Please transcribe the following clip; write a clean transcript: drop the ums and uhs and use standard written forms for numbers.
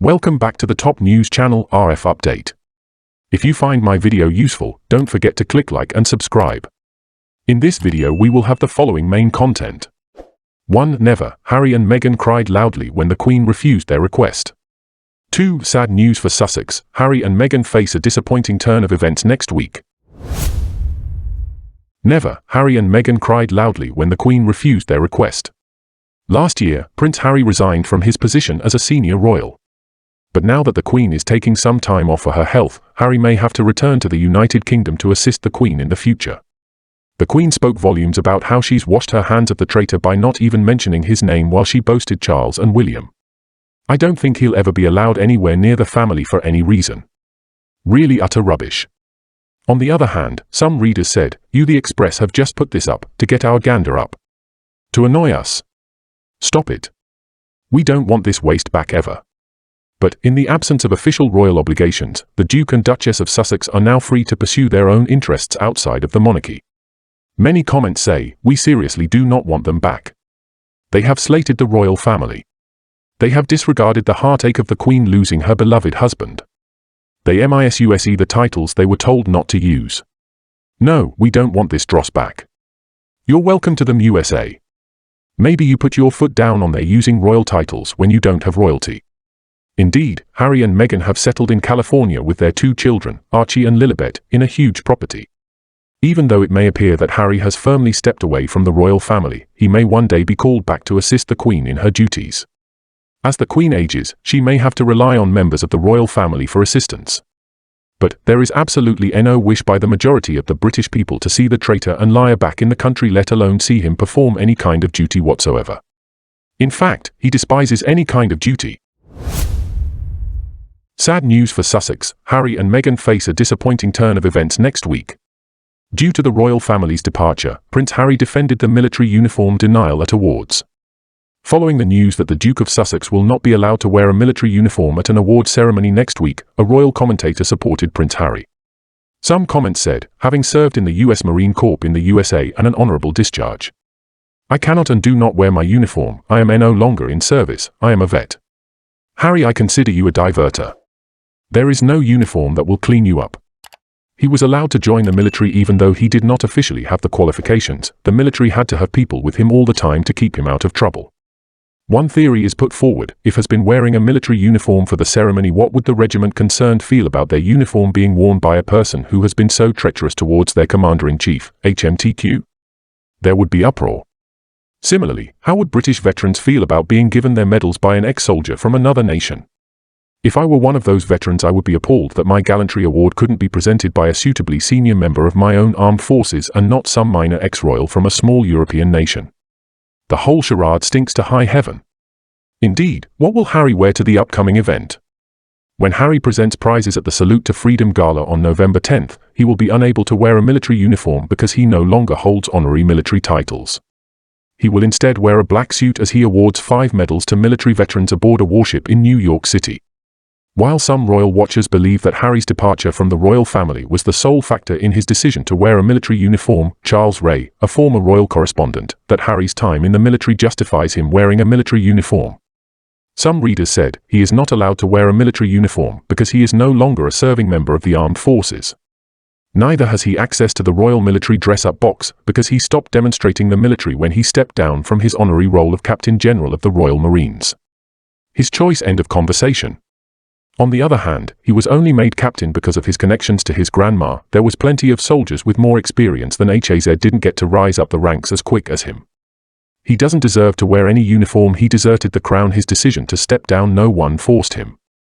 Welcome back to the top news channel RF Update. If you find my video useful, don't forget to click like and subscribe. In this video we will have the following main content. 1. Never, Harry and Meghan cried loudly when the Queen refused their request. 2. Sad news for Sussex, Harry and Meghan face a disappointing turn of events next week. Never, Harry and Meghan cried loudly when the Queen refused their request. Last year, Prince Harry resigned from his position as a senior royal. But now that the Queen is taking some time off for her health, Harry may have to return to the United Kingdom to assist the Queen in the future. The Queen spoke volumes about how she's washed her hands of the traitor by not even mentioning his name while she boasted Charles and William. I don't think he'll ever be allowed anywhere near the family for any reason. Really utter rubbish. On the other hand, some readers said, "You the Express have just put this up to get our gander up. To annoy us. Stop it. We don't want this waste back ever." But, in the absence of official royal obligations, the Duke and Duchess of Sussex are now free to pursue their own interests outside of the monarchy. Many comments say, "We seriously do not want them back. They have slated the royal family. They have disregarded the heartache of the Queen losing her beloved husband. They misuse the titles they were told not to use. No, we don't want this dross back. You're welcome to them, USA. Maybe you put your foot down on their using royal titles when you don't have royalty." Indeed, Harry and Meghan have settled in California with their 2 children, Archie and Lilibet, in a huge property. Even though it may appear that Harry has firmly stepped away from the royal family, he may one day be called back to assist the Queen in her duties. As the Queen ages, she may have to rely on members of the royal family for assistance. But there is absolutely no wish by the majority of the British people to see the traitor and liar back in the country, let alone see him perform any kind of duty whatsoever. In fact, he despises any kind of duty. Sad news for Sussex, Harry and Meghan face a disappointing turn of events next week. Due to the royal family's departure, Prince Harry defended the military uniform denial at awards. Following the news that the Duke of Sussex will not be allowed to wear a military uniform at an award ceremony next week, a royal commentator supported Prince Harry. Some comments said, "Having served in the US Marine Corps in the USA and an honorable discharge. I cannot and do not wear my uniform. I am no longer in service. I am a vet. Harry, I consider you a diverter. There is no uniform that will clean you up." He was allowed to join the military even though he did not officially have the qualifications. The military had to have people with him all the time to keep him out of trouble. One theory is put forward: if has been wearing a military uniform for the ceremony, what would the regiment concerned feel about their uniform being worn by a person who has been so treacherous towards their commander-in-chief, HMTQ? There would be uproar. Similarly, how would British veterans feel about being given their medals by an ex-soldier from another nation? If I were one of those veterans, I would be appalled that my gallantry award couldn't be presented by a suitably senior member of my own armed forces and not some minor ex-royal from a small European nation. The whole charade stinks to high heaven. Indeed, what will Harry wear to the upcoming event? When Harry presents prizes at the Salute to Freedom Gala on November 10th, he will be unable to wear a military uniform because he no longer holds honorary military titles. He will instead wear a black suit as he awards 5 medals to military veterans aboard a warship in New York City. While some royal watchers believe that Harry's departure from the royal family was the sole factor in his decision to wear a military uniform, Charles Ray, a former royal correspondent, that Harry's time in the military justifies him wearing a military uniform. Some readers said, he is not allowed to wear a military uniform because he is no longer a serving member of the armed forces. Neither has he access to the Royal Military Dress-Up Box because he stopped demonstrating the military when he stepped down from his honorary role of Captain General of the Royal Marines. His choice, end of conversation. On the other hand, he was only made captain because of his connections to his grandma. There was plenty of soldiers with more experience than Haz didn't get to rise up the ranks as quick as him. He doesn't deserve to wear any uniform. He deserted the crown. His decision to step down, no one forced him.